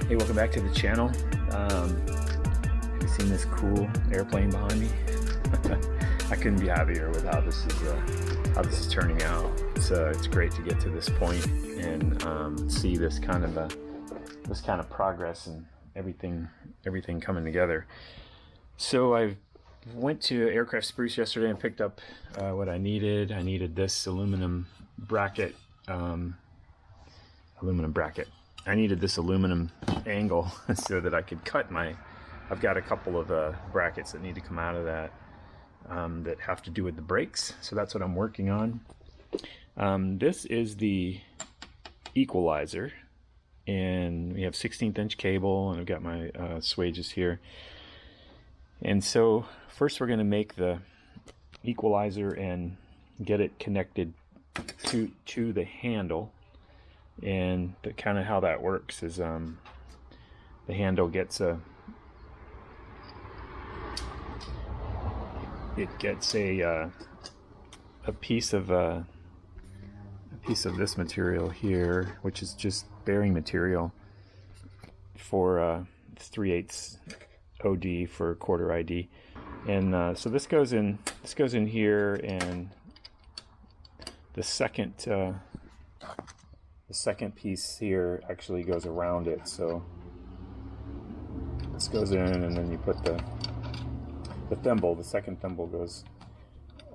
Hey, welcome back to the channel. Have you seen this cool airplane behind me? I couldn't be happier with how this is turning out. It's great to get to this point and see this kind of progress and everything coming together. So I went to Aircraft Spruce yesterday and picked up what I needed. I needed this aluminum bracket. I needed this aluminum angle so that I could cut I've got a couple of brackets that need to come out of that that have to do with the brakes. So that's what I'm working on. This is the equalizer, and we have 16th inch cable, and I've got my swages here. And so first we're going to make the equalizer and get it connected to the handle. And kind of how that works is the handle gets a piece of this material here, which is just bearing material for 3/8 OD for quarter ID, and so this goes in here, and the second piece here actually goes around it. So this goes in, and then you put the thimble, the second thimble goes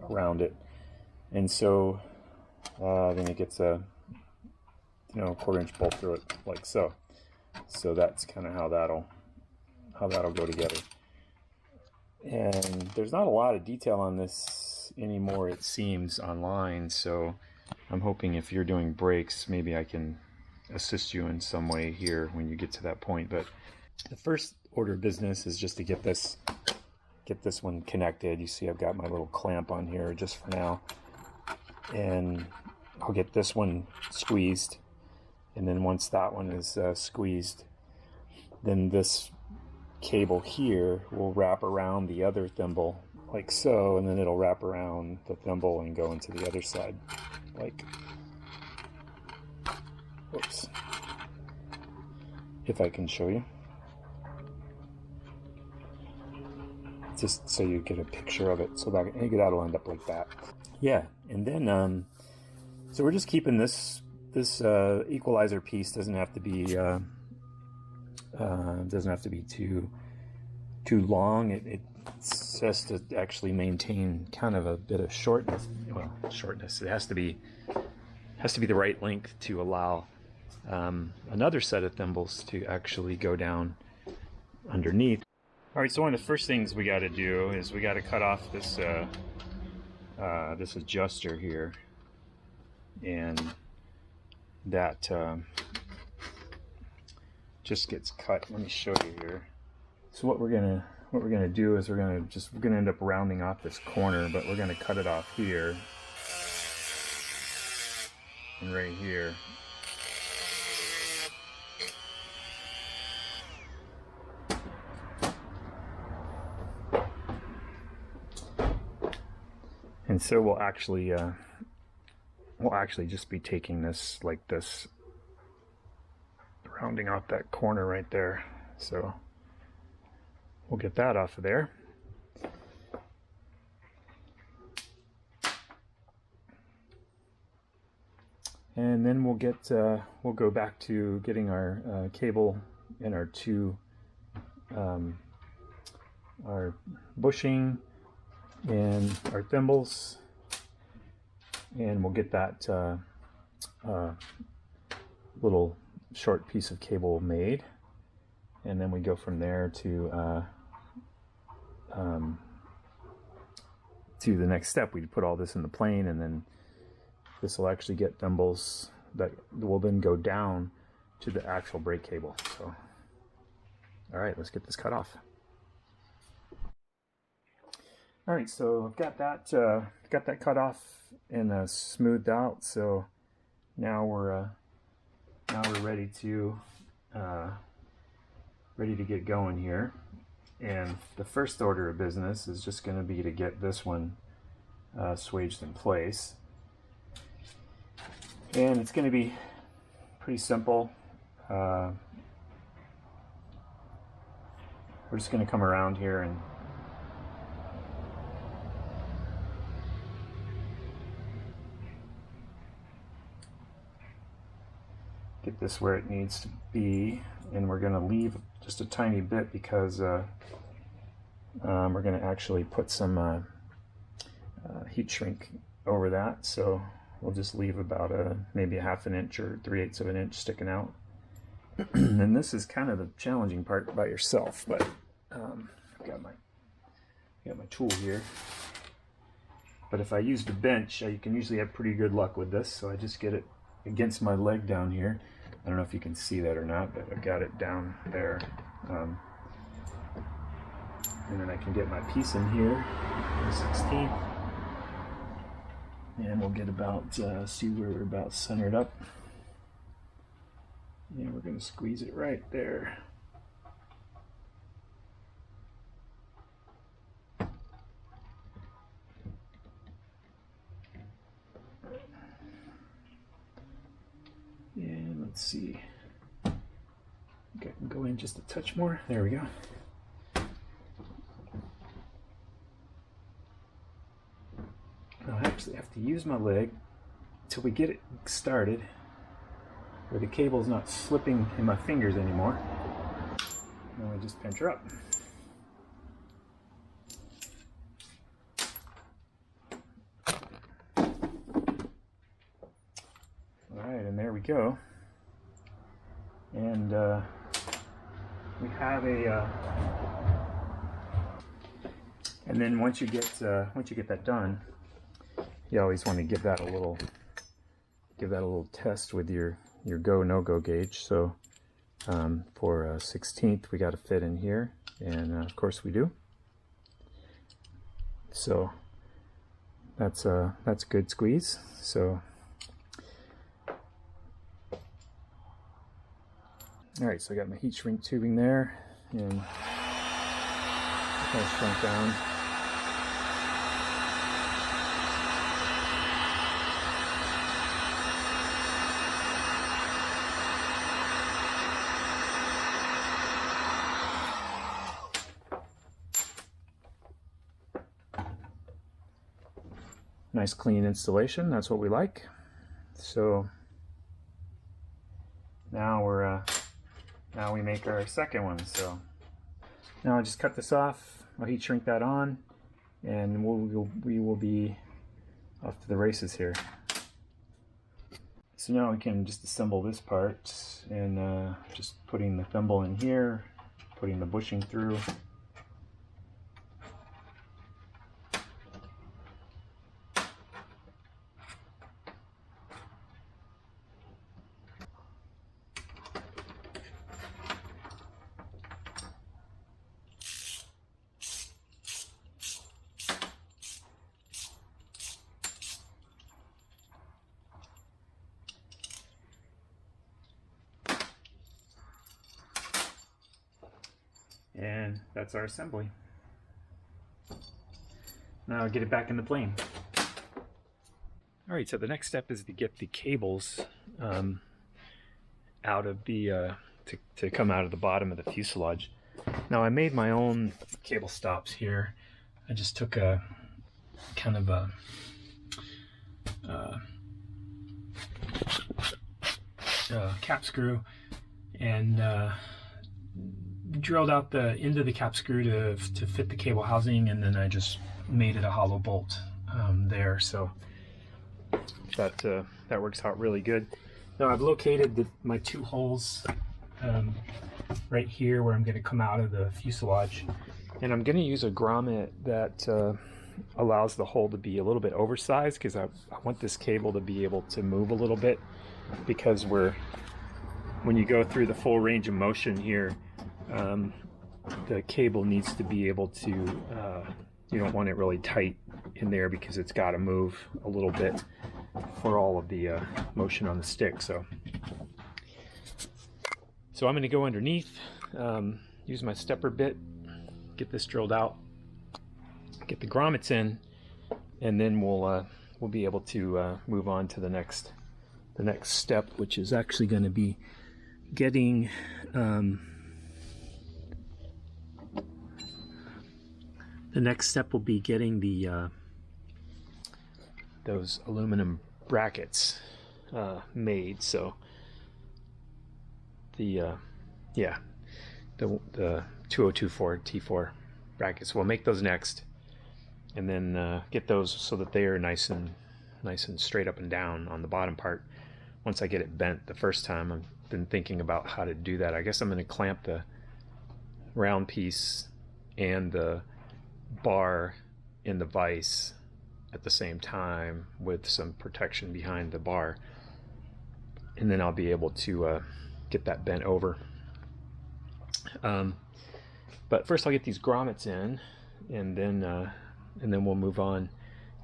around it, and so then it gets a 1/4 inch bolt through it, like so. So that's kind of how that'll go together. And there's not a lot of detail on this anymore, it seems, online. So I'm hoping if you're doing brakes, maybe I can assist you in some way here when you get to that point. But the first order of business is just to get this one connected. You see I've got my little clamp on here just for now, and I'll get this one squeezed, and then once that one is squeezed, then this cable here will wrap around the other thimble like so, and then it'll wrap around the thimble and go into the other side, like, whoops, if I can show you, just so you get a picture of it. So that'll end up like that. Yeah, and then so we're just keeping this equalizer piece doesn't have to be too long. It's just to actually maintain kind of a bit of shortness. Well, shortness. It has to be the right length to allow another set of thimbles to actually go down underneath. All right. So one of the first things we got to do is we got to cut off this this adjuster here, and that just gets cut. Let me show you here. So what we're gonna do is we're gonna end up rounding off this corner, but we're gonna cut it off here and right here. And so we'll actually just be taking this like this, rounding off that corner right there. So we'll get that off of there. And then we'll go back to getting our cable and our bushing and our thimbles, and we'll get that little short piece of cable made, and then we go from there to the next step. We put all this in the plane, and then this will actually get thimbles that will then go down to the actual brake cable. So, all right, let's get this cut off. All right, so I've got that cut off and smoothed out. So now we're ready to get going here. And the first order of business is just going to be to get this one swaged in place. And it's going to be pretty simple. we're just going to come around here and get this where it needs to be, and we're going to leave just a tiny bit because we're going to actually put some heat shrink over that, so we'll just leave about maybe a 1/2 inch or 3/8 of an inch sticking out. And this is kind of the challenging part by yourself, but I've got my tool here. But if I use the bench, you can usually have pretty good luck with this, so I just get it against my leg down here. I don't know if you can see that or not, but I've got it down there. And then I can get my piece in here, the 16th, and we'll get about, see where we're about centered up. And we're going to squeeze it right there. And let's see. I think I can go in just a touch more. There we go. Now I actually have to use my leg until we get it started, where the cable's not slipping in my fingers anymore. And we just pinch her up. Alright, and there we go. And we have a and then once you get that done, you always want to give that a little test with your go no-go gauge. So for 16th, we got to fit in here, and of course we do. So that's a good squeeze. So all right, so I got my heat shrink tubing there, and kind of shrunk down. Nice clean installation, that's what we like. So now now we make our second one. So now I just cut this off, I'll heat shrink that on, and we will be off to the races here. So now we can just assemble this part, and just putting the thimble in here, putting the bushing through. And that's our assembly. Now I'll get it back in the plane. All right, so the next step is to get the cables out of the, to come out of the bottom of the fuselage. Now I made my own cable stops here. I just took a kind of a cap screw and drilled out the end of the cap screw to fit the cable housing, and then I just made it a hollow bolt there. So that works out really good. Now I've located my two holes right here where I'm going to come out of the fuselage, and I'm going to use a grommet that allows the hole to be a little bit oversized, because I want this cable to be able to move a little bit, because when you go through the full range of motion here, the cable needs to be able to, you don't want it really tight in there, because it's got to move a little bit for all of the motion on the stick. So I'm going to go underneath, use my stepper bit, get this drilled out, get the grommets in, and then we'll be able to move on to the next step, which is actually going to be getting The next step will be getting the those aluminum brackets made. So the 2024 T4 brackets, we'll make those next, and then get those so that they are nice and straight up and down on the bottom part. Once I get it bent the first time, I've been thinking about how to do that. I guess I'm going to clamp the round piece and the bar in the vise at the same time with some protection behind the bar, and then I'll be able to get that bent over. But first I'll get these grommets in, and then we'll move on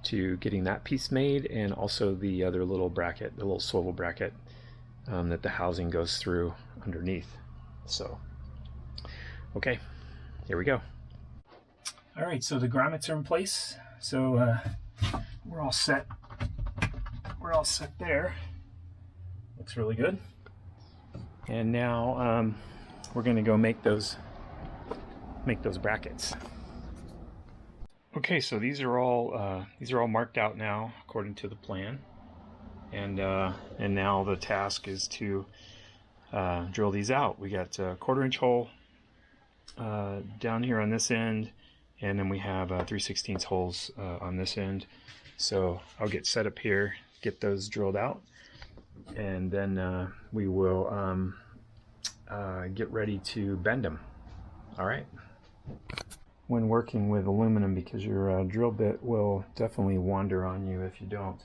to getting that piece made, and also the other little bracket, the little swivel bracket that the housing goes through underneath. So okay, here we go. All right, so the grommets are in place, so we're all set. We're all set there. Looks really good. And now we're going to go make those brackets. Okay, so these are all marked out now according to the plan, and now the task is to drill these out. We got a 1/4-inch hole down here on this end, and then we have 3/16 holes on this end. So I'll get set up here, get those drilled out, and then we will get ready to bend them. All right. When working with aluminum, because your drill bit will definitely wander on you if you don't.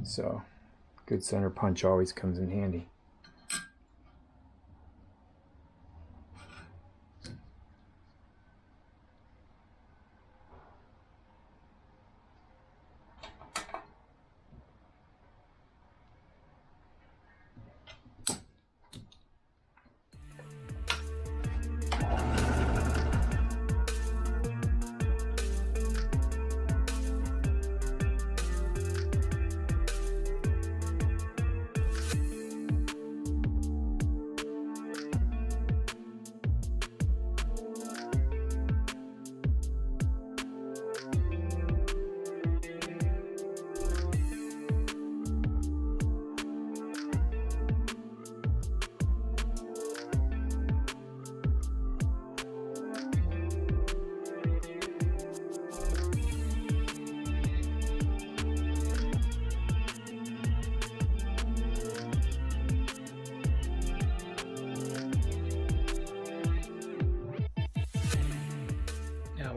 So good center punch always comes in handy.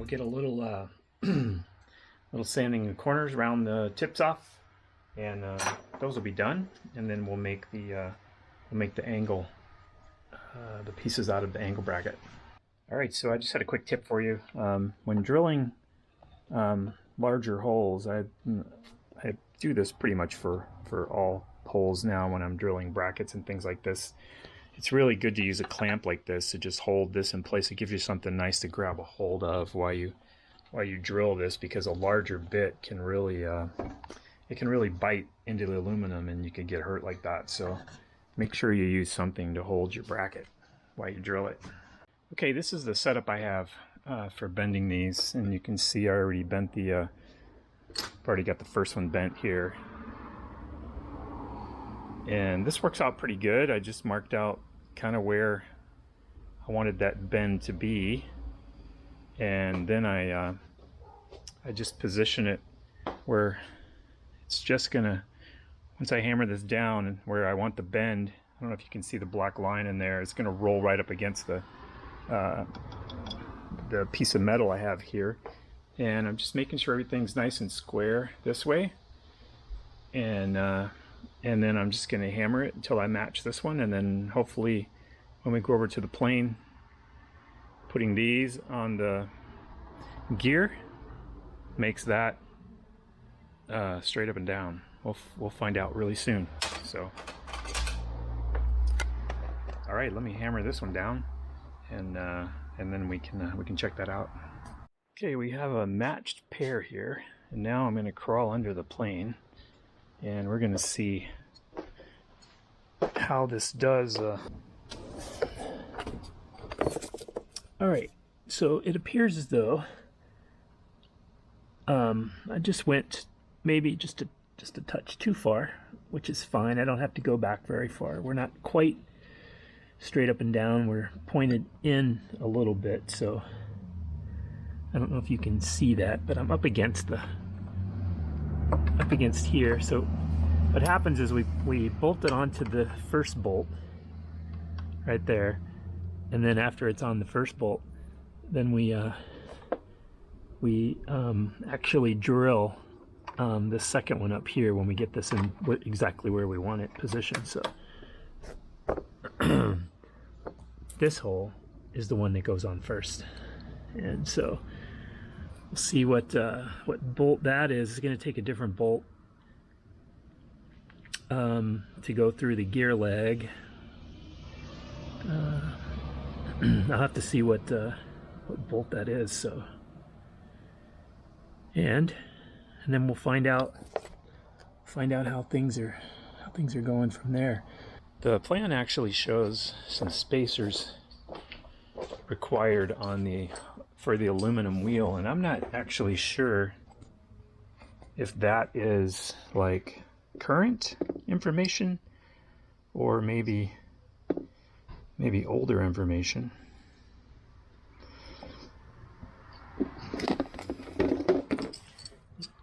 Get a little little sanding in the corners, round the tips off, and those will be done. And then we'll make the angle, the pieces out of the angle bracket. All right, so I just had a quick tip for you. When drilling larger holes, I do this pretty much for all holes now when I'm drilling brackets and things like this. It's really good to use a clamp like this to just hold this in place. It gives you something nice to grab a hold of while you drill this, because a larger bit can really bite into the aluminum and you can get hurt like that. So make sure you use something to hold your bracket while you drill it. Okay, this is the setup I have for bending these, and you can see I already bent I've already got the first one bent here. And this works out pretty good. I just marked out kind of where I wanted that bend to be, and then I just position it where it's just gonna, once I hammer this down and where I want the bend, I don't know if you can see the black line in there, it's gonna roll right up against the piece of metal I have here. And I'm just making sure everything's nice and square this way, and then I'm just going to hammer it until I match this one, and then hopefully when we go over to the plane, putting these on the gear makes that straight up and down. We'll find out really soon. So all right, let me hammer this one down, and then we can check that out. Okay, we have a matched pair here, and now I'm going to crawl under the plane, and we're going to see how this does. All right, so it appears as though I just went maybe just a touch too far, which is fine. I don't have to go back very far. We're not quite straight up and down. We're pointed in a little bit, so I don't know if you can see that, but I'm up against here. So what happens is we bolt it onto the first bolt right there, and then after it's on the first bolt, then we actually drill the second one up here when we get this in exactly where we want it positioned. So this hole is the one that goes on first, and so we'll see what bolt that is. It's going to take a different bolt to go through the gear leg. I'll have to see what bolt that is. So, and then we'll find out how things are going from there. The plan actually shows some spacers required for the aluminum wheel, and I'm not actually sure if that is like current information or maybe older information.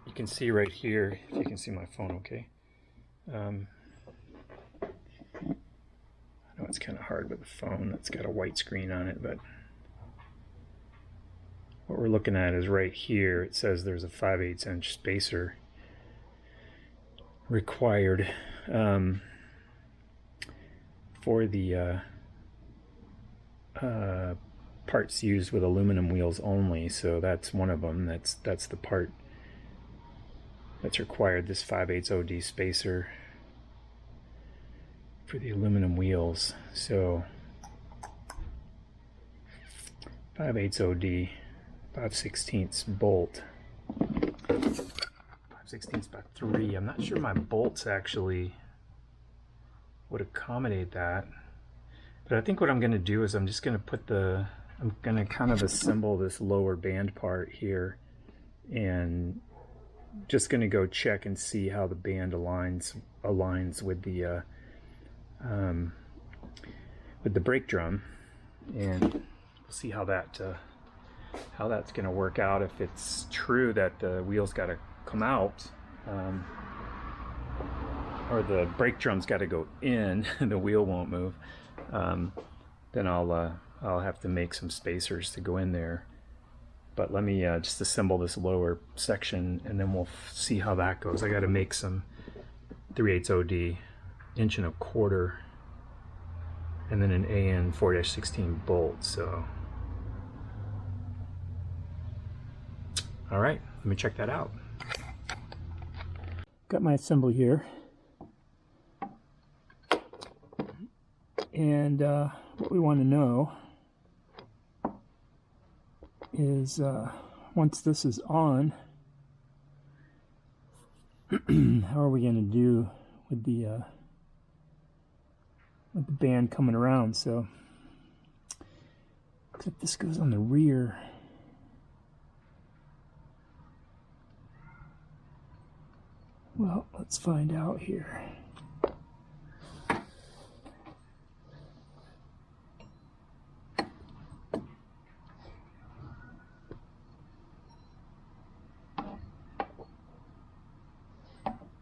You can see right here, if you can see my phone okay. I know it's kind of hard with the phone, it's got a white screen on it, but what we're looking at is right here. It says there's a 5/8 inch spacer required for the parts used with aluminum wheels only. So that's one of them. That's the part that's required, this 5/8 OD spacer for the aluminum wheels. So 5/8 OD, 5/16 bolt, 5/16 by 3. I'm not sure my bolts actually would accommodate that, but I think what I'm going to do is I'm just going to I'm going to kind of assemble this lower band part here, and just going to go check and see how the band aligns with the brake drum, and we'll see how that's going to work out. If it's true that the wheel's got to come out, or the brake drum's got to go in and the wheel won't move, then I'll have to make some spacers to go in there. But let me just assemble this lower section, and then we'll see how that goes. I got to make some 3/8 OD, 1.25 inch, and then an AN 4-16 bolt. So, all right, let me check that out. Got my assembly here, and what we want to know is once this is on, how are we going to do with the band coming around? So looks like this goes on the rear. Well, let's find out here.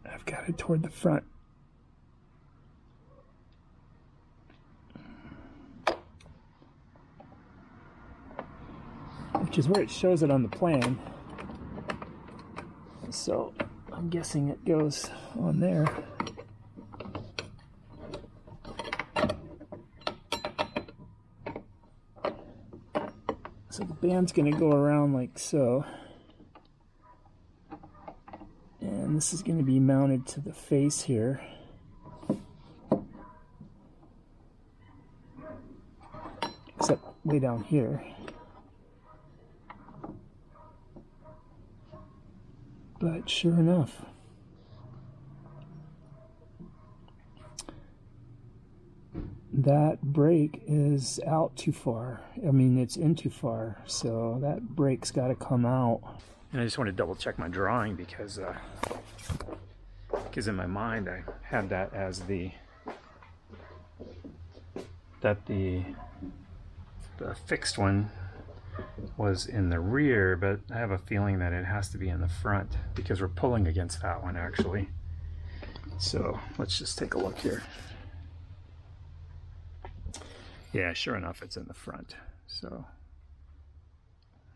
I've got it toward the front. Which is where it shows it on the plan. So I'm guessing it goes on there. So the band's going to go around like so. And this is going to be mounted to the face here. Except way down here. But sure enough, that brake is out too far. I mean, it's in too far, so that brake's got to come out. And I just want to double check my drawing because in my mind I had that as the fixed one was in the rear, but I have a feeling that it has to be in the front because we're pulling against that one actually. So let's just take a look here. Yeah, sure enough, it's in the front. So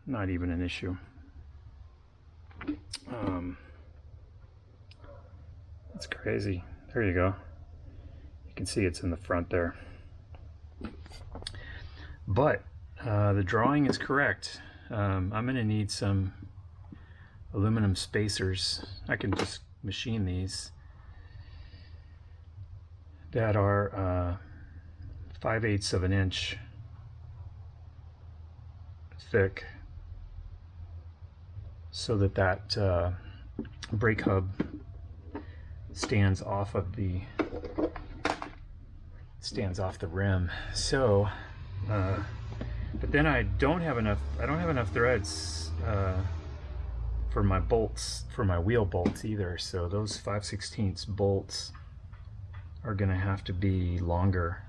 not even an issue. That's crazy. There you go. You can see it's in the front there. But the drawing is correct. I'm going to need some aluminum spacers. I can just machine these that are 5/8 of an inch thick, so that brake hub stands off the rim. So but then I don't have enough threads for my bolts, for my wheel bolts either. So those 5/16 bolts are gonna have to be longer.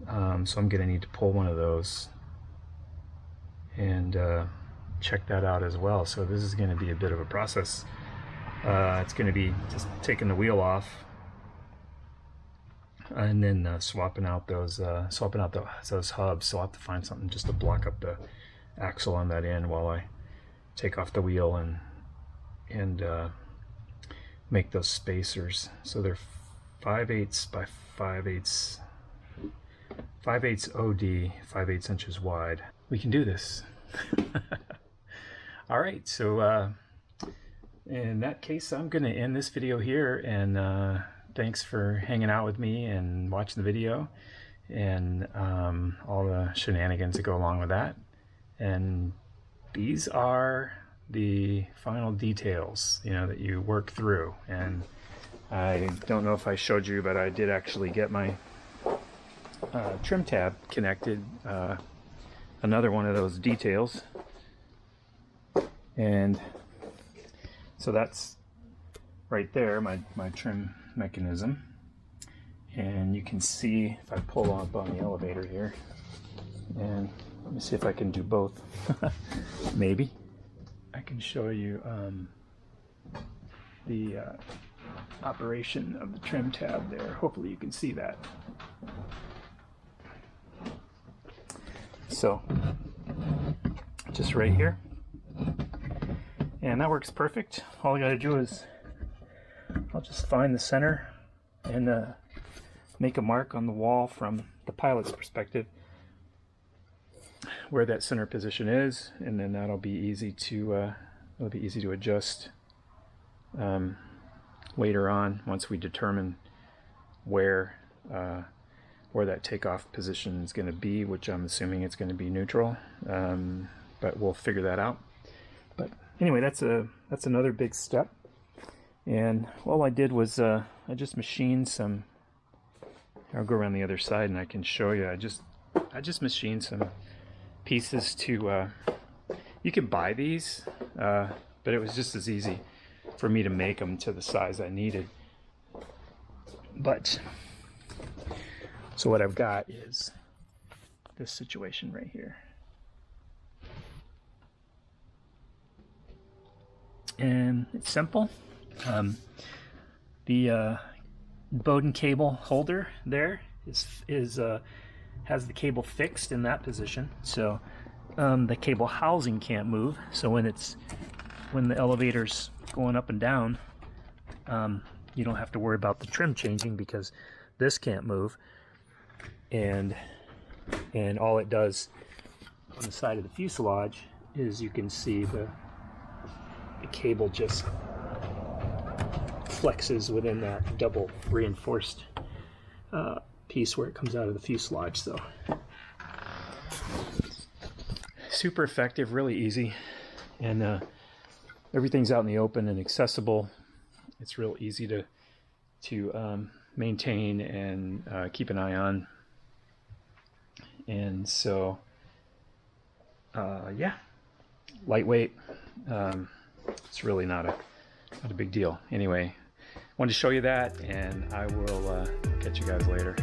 So I'm gonna need to pull one of those and check that out as well. So this is gonna be a bit of a process. It's gonna be just taking the wheel off and then swapping out those hubs. So I'll have to find something just to block up the axle on that end while I take off the wheel and make those spacers. So they're 5/8 by 5/8, 5/8 OD, 5/8 inches wide. We can do this. All right, so in that case, I'm going to end this video here, and thanks for hanging out with me and watching the video and all the shenanigans that go along with that. And these are the final details, you know, that you work through. And I don't know if I showed you, but I did actually get my trim tab connected, another one of those details. And so that's right there, my trim mechanism. And you can see if I pull up on the elevator here, and let me see if I can do both. Maybe I can show you the operation of the trim tab there. Hopefully you can see that. So just right here, and that works perfect. All I gotta do is I'll just find the center and make a mark on the wall from the pilot's perspective where that center position is, and then that'll be easy to adjust later on once we determine where that takeoff position is going to be, which I'm assuming it's going to be neutral, but we'll figure that out. But anyway, that's another big step. And all I did was I just machined some. I'll go around the other side and I can show you. I just machined some pieces to. You can buy these, but it was just as easy for me to make them to the size I needed. But so what I've got is this situation right here. And it's simple. The Bowden cable holder there has the cable fixed in that position, so the cable housing can't move. So when the elevator's going up and down, you don't have to worry about the trim changing because this can't move. And all it does on the side of the fuselage is you can see the cable just flexes within that double reinforced piece where it comes out of the fuselage. So super effective, really easy, and everything's out in the open and accessible. It's real easy to maintain and keep an eye on. And so yeah, lightweight, it's really not a big deal. Anyway, wanted to show you that, and I will catch you guys later.